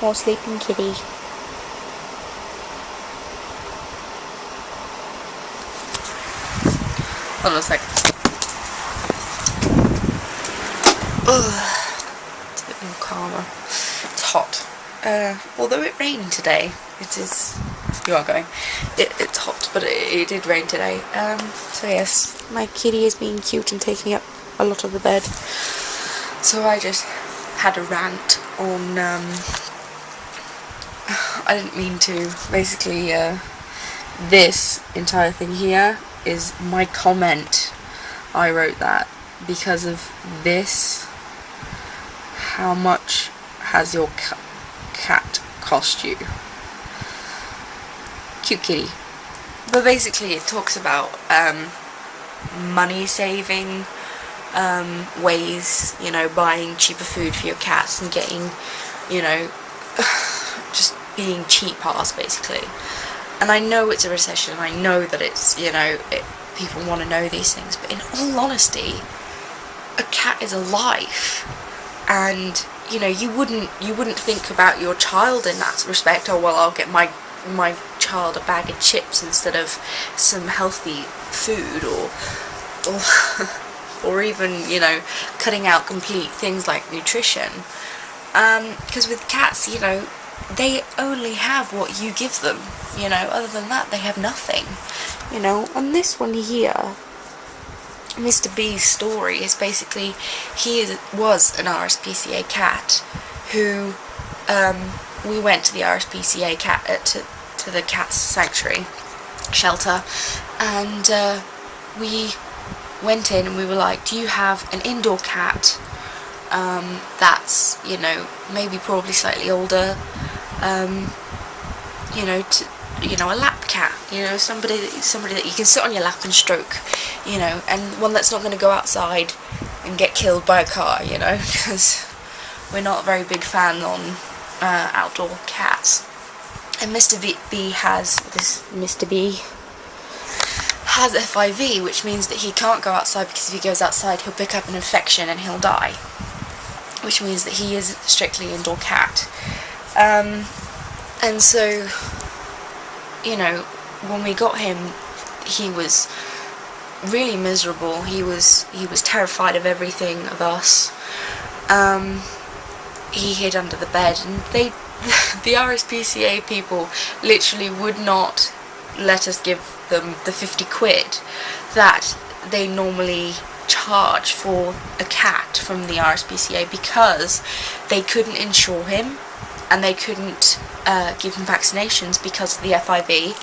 More sleeping kitty. Hold on a sec. Ugh. It's a bit more calmer. It's hot. Although it rained today, it is... You are going. It's hot, but it did rain today. So yes, my kitty is being cute and taking up a lot of the bed. So I just had a rant on... I didn't mean to. Basically, this entire thing here is my comment. I wrote that because of this. How much has your cat cost you? Cute kitty. But basically it talks about money saving ways, you know, buying cheaper food for your cats and getting, you know, just being cheap ass basically. And I know it's a recession, I know that it's, you know, people want to know these things, but in all honesty, a cat is a life, and you know, you wouldn't think about your child in that respect. Oh well, I'll get my child a bag of chips instead of some healthy food, or even, you know, cutting out complete things like nutrition. Because with cats, you know, they only have what you give them, you know, other than that they have nothing, you know. And this one here, Mr. B's story is basically, was an RSPCA cat who, we went to the RSPCA cat, to the cat's sanctuary shelter, and we went in and we were like, do you have an indoor cat that's, you know, maybe probably slightly older, you know, a lap cat, you know, somebody that you can sit on your lap and stroke, you know, and one that's not going to go outside and get killed by a car, you know, because we're not a very big fan on outdoor cats. And Mr. B has FIV, which means that he can't go outside, because if he goes outside he'll pick up an infection and he'll die, which means that he is strictly an indoor cat. And so, you know, when we got him, he was really miserable. He was terrified of everything, of us. He hid under the bed, and the RSPCA people literally would not let us give them the 50 quid that they normally charge for a cat from the RSPCA, because they couldn't insure him and they couldn't give him vaccinations because of the FIV,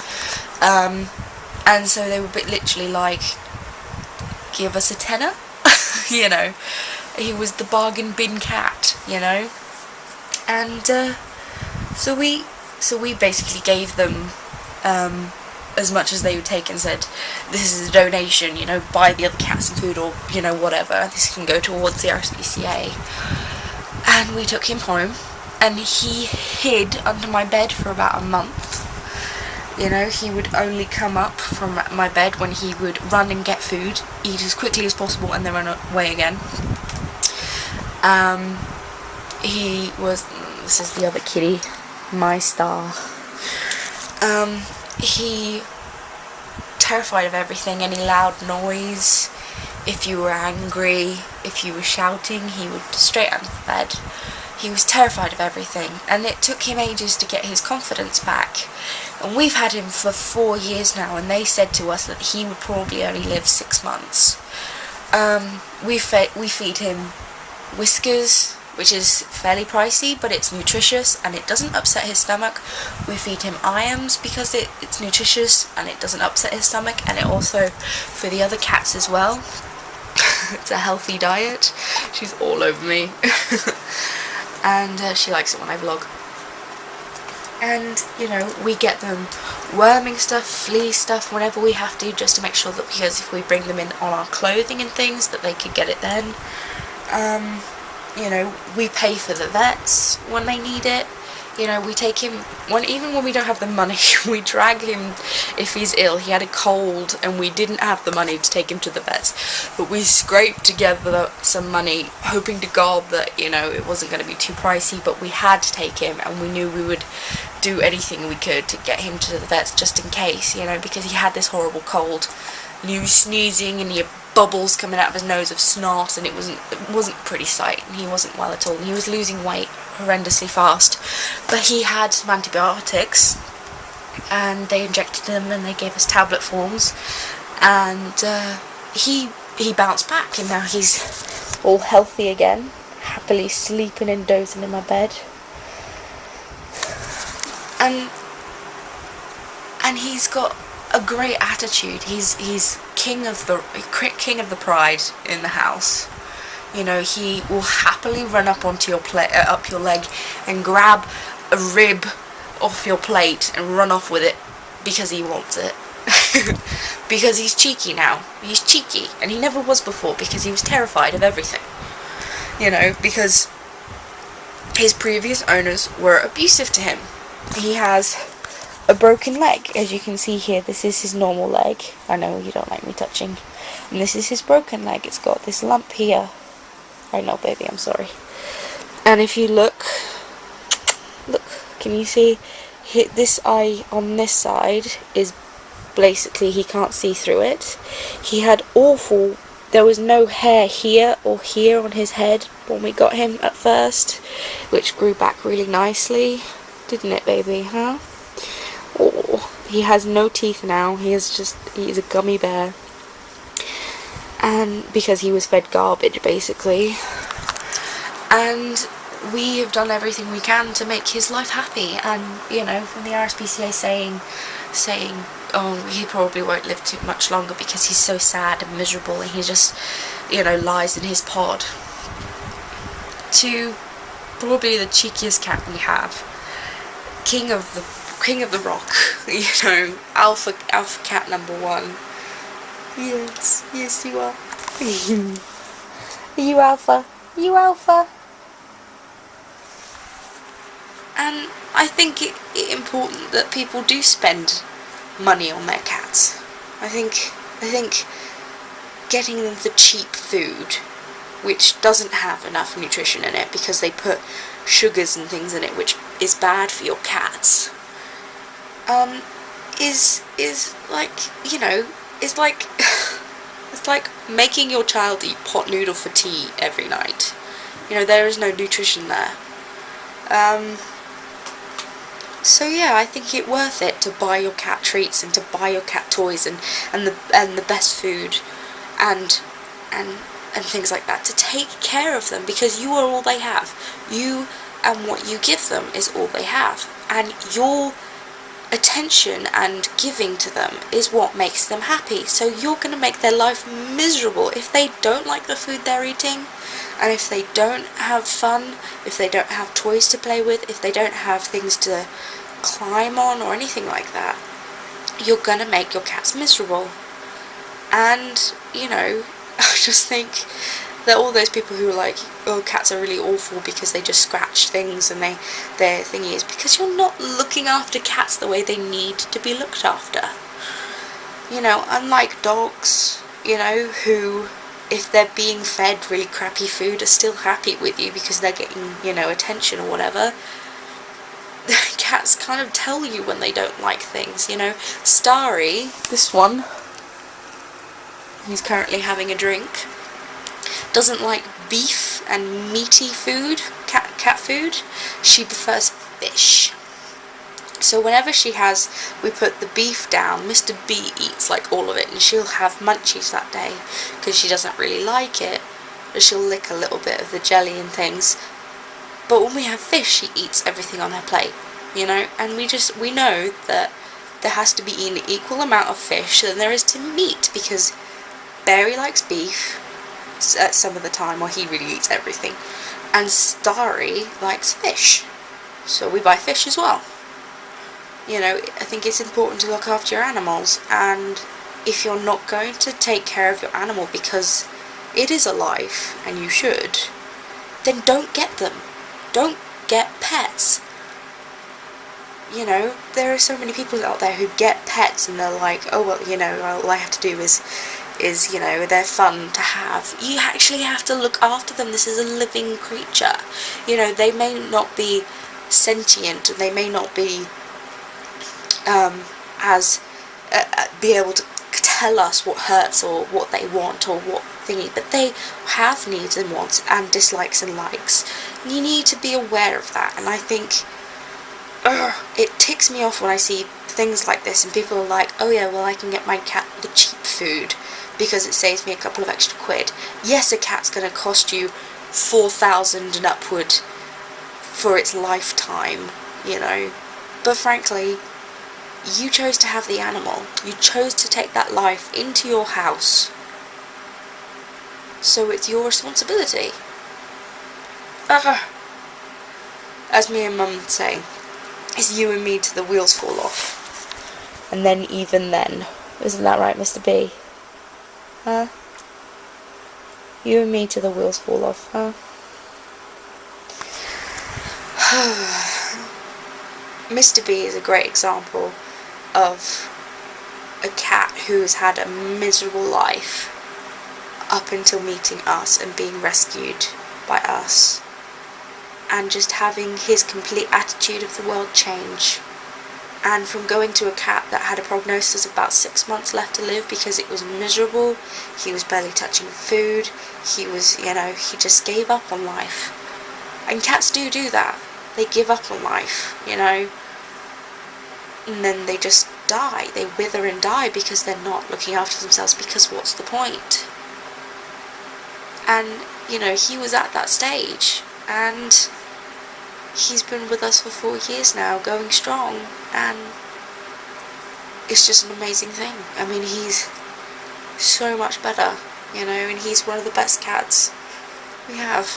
and so they were literally like, give us a tenner. You know, he was the bargain bin cat, you know. And so we basically gave them as much as they would take, and said, this is a donation, you know, buy the other cats some food, or, you know, whatever, this can go towards the RSPCA. And we took him home, and he hid under my bed for about a month. You know, he would only come up from my bed when he would run and get food, eat as quickly as possible, and then run away again. This is the other kitty, my star. He terrified of everything, any loud noise. If you were angry, if you were shouting, he would straight under the bed. He was terrified of everything, and it took him ages to get his confidence back. And we've had him for 4 years now, and they said to us that he would probably only live 6 months. We feed him Whiskers, which is fairly pricey, but it's nutritious and it doesn't upset his stomach. We feed him Iams because it's nutritious and it doesn't upset his stomach, and it also, for the other cats as well, it's a healthy diet. She's all over me. And she likes it when I vlog. And, you know, we get them worming stuff, flea stuff whenever we have to, just to make sure that, because if we bring them in on our clothing and things, that they could get it then. You know, we pay for the vets when they need it. You know, we take him, even when we don't have the money, we drag him if he's ill. He had a cold and we didn't have the money to take him to the vets, but we scraped together some money, hoping to God that, you know, it wasn't going to be too pricey, but we had to take him, and we knew we would do anything we could to get him to the vets just in case, you know, because he had this horrible cold, and he was sneezing, and he had bubbles coming out of his nose of snot, and it wasn't a pretty sight, and he wasn't well at all, and he was losing weight horrendously fast. But he had some antibiotics, and they injected him, and they gave us tablet forms, and he bounced back, and now he's all healthy again, happily sleeping and dozing in my bed. And he's got a great attitude. He's king of the pride in the house. You know, he will happily run up onto your up your leg and grab a rib off your plate and run off with it because he wants it. Because he's cheeky now. He's cheeky, and he never was before because he was terrified of everything. You know, because his previous owners were abusive to him. He has a broken leg, as you can see here. This is his normal leg. I know you don't like me touching. And this is his broken leg. It's got this lump here. I know, baby, I'm sorry. And if you look, can you see? This eye on this side is basically, he can't see through it. He had there was no hair here or here on his head when we got him at first, which grew back really nicely. Didn't it, baby, huh? Oh, he has no teeth now. He's a gummy bear. And because he was fed garbage, basically. And we have done everything we can to make his life happy. And, you know, from the RSPCA saying, oh, he probably won't live too much longer because he's so sad and miserable and he just, you know, lies in his pod, to probably the cheekiest cat we have, king of the rock, you know, alpha cat #1. Yes you are. Are you alpha? Are you alpha? And I think it important that people do spend money on their cats. I think getting them the cheap food, which doesn't have enough nutrition in it because they put sugars and things in it which is bad for your cats, is like, you know, it's like it's like making your child eat pot noodle for tea every night. You know, there is no nutrition there. So yeah, I think it's worth it to buy your cat treats and to buy your cat toys and the best food and things like that, to take care of them, because you are all they have. You and what you give them is all they have, and your attention and giving to them is what makes them happy. So you're going to make their life miserable if they don't like the food they're eating, and if they don't have fun, if they don't have toys to play with, if they don't have things to climb on or anything like that. You're going to make your cats miserable. And, you know, I just think that all those people who are like, oh, cats are really awful because they just scratch things and their thingy, is because you're not looking after cats the way they need to be looked after. You know, unlike dogs, you know, who, if they're being fed really crappy food, are still happy with you because they're getting, you know, attention or whatever. Cats kind of tell you when they don't like things, you know. Starry, this one, he's currently having a drink, doesn't like beef and meaty food, cat food. She prefers fish. So whenever we put the beef down, Mr. B eats like all of it, and she'll have munchies that day because she doesn't really like it, but she'll lick a little bit of the jelly and things. But when we have fish, she eats everything on her plate, you know, and we know that there has to be an equal amount of fish than there is to meat, because Barry likes beef at some of the time, or he really eats everything, and Starry likes fish, so we buy fish as well. You know, I think it's important to look after your animals, and if you're not going to take care of your animal because it is alive, and you should, then don't get them. Don't get pets. you know, there are so many people out there who get pets and they're like, oh well, you know, all I have to do is you know, they're fun to have. You actually have to look after them. This is a living creature. You know, they may not be sentient and they may not be be able to tell us what hurts or what they want or what thingy, but they have needs and wants and dislikes and likes. And you need to be aware of that. And I think it ticks me off when I see things like this and people are like, oh yeah, well I can get my cat the cheap food because it saves me a couple of extra quid. Yes, a cat's going to cost you 4,000 and upward for its lifetime, you know, but frankly, you chose to have the animal. You chose to take that life into your house. So it's your responsibility. As me and Mum say, it's you and me till the wheels fall off. And then even then. Isn't that right, Mr. B? Huh? You and me till the wheels fall off, huh? Mr. B is a great example of a cat who has had a miserable life up until meeting us and being rescued by us, and just having his complete attitude of the world change, and from going to a cat that had a prognosis of about 6 months left to live because it was miserable, he was barely touching food, he was, you know, he just gave up on life. And cats do that. They give up on life, you know, and then they just die. They wither and die because they're not looking after themselves, because what's the point? And, you know, he was at that stage, and he's been with us for 4 years now, going strong, and it's just an amazing thing. I mean, he's so much better, you know, and he's one of the best cats we have.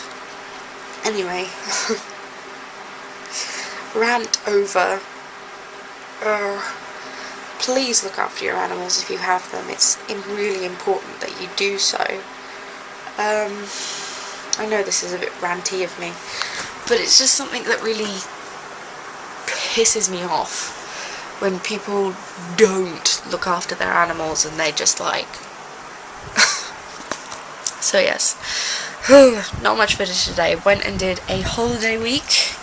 Anyway, rant over. Please look after your animals if you have them. It's really important that you do so. I know this is a bit ranty of me, but it's just something that really pisses me off when people don't look after their animals and they just like... So yes, not much footage today. Went and did a holiday week,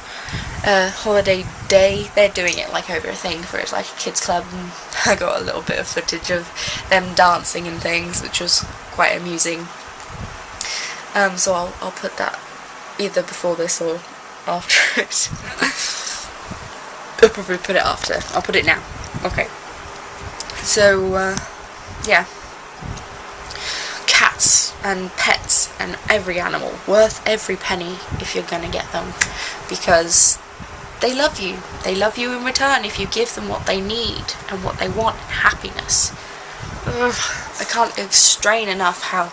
holiday day. They're doing it like over a thing for it's like a kids club, and I got a little bit of footage of them dancing and things, which was quite amusing. So I'll put that either before this or after it. I'll probably put it after. I'll put it now. Okay. So yeah. Cats and pets and every animal, worth every penny if you're gonna get them, because they love you. They love you in return if you give them what they need and what they want, happiness. Ugh, I can't strain enough how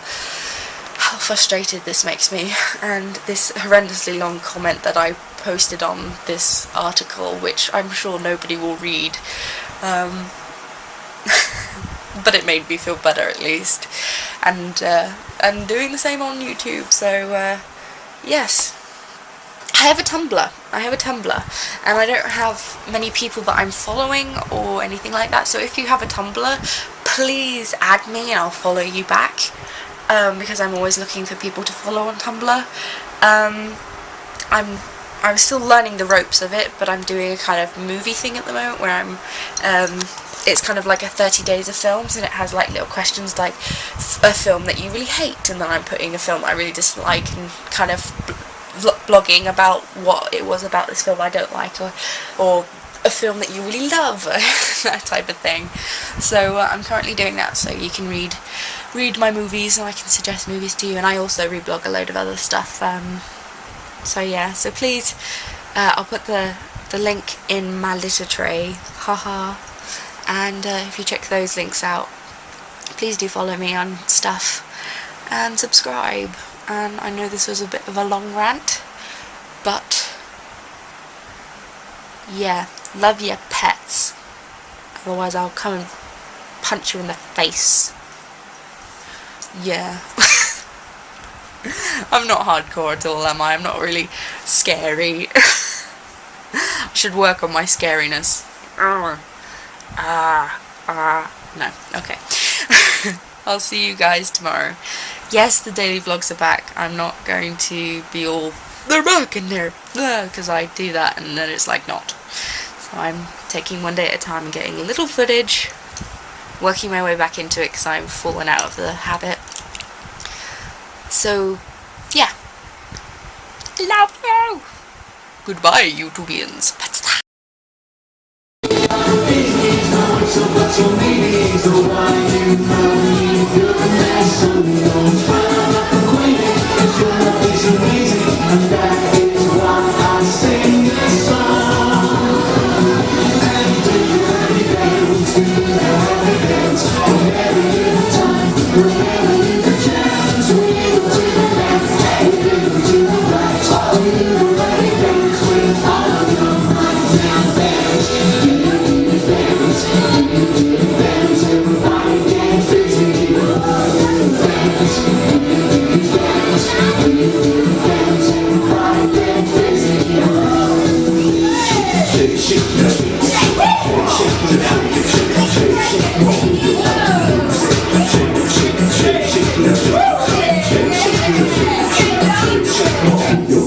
frustrated this makes me, and this horrendously long comment that I posted on this article, which I'm sure nobody will read, but it made me feel better at least, and I'm doing the same on YouTube. So yes, I have a Tumblr, and I don't have many people that I'm following or anything like that, so if you have a Tumblr, please add me and I'll follow you back, because I'm always looking for people to follow on Tumblr. I'm still learning the ropes of it, but I'm doing a kind of movie thing at the moment where I'm it's kind of like a 30 days of films, and it has like little questions like a film that you really hate, and then I'm putting a film that I really dislike and kind of blogging about what it was about this film I don't like, or a film that you really love, that type of thing. So I'm currently doing that, so you can read my movies and I can suggest movies to you, and I also reblog a load of other stuff. So yeah, so please, I'll put the link in my litter tray, haha, and if you check those links out, please do follow me on stuff and subscribe. And I know this was a bit of a long rant, but yeah, love your pets, otherwise I'll come and punch you in the face. Yeah. I'm not hardcore at all, am I? I'm not really scary. should work on my scariness. No, okay. I'll see you guys tomorrow. Yes, the daily vlogs are back. I'm not going to be all, they're back in there, because I do that and then it's like not. So I'm taking one day at a time and getting a little footage, working my way back into it because I've fallen out of the habit. So, yeah. Love you! Goodbye, Youtubians. Your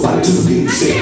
body to the beat, say,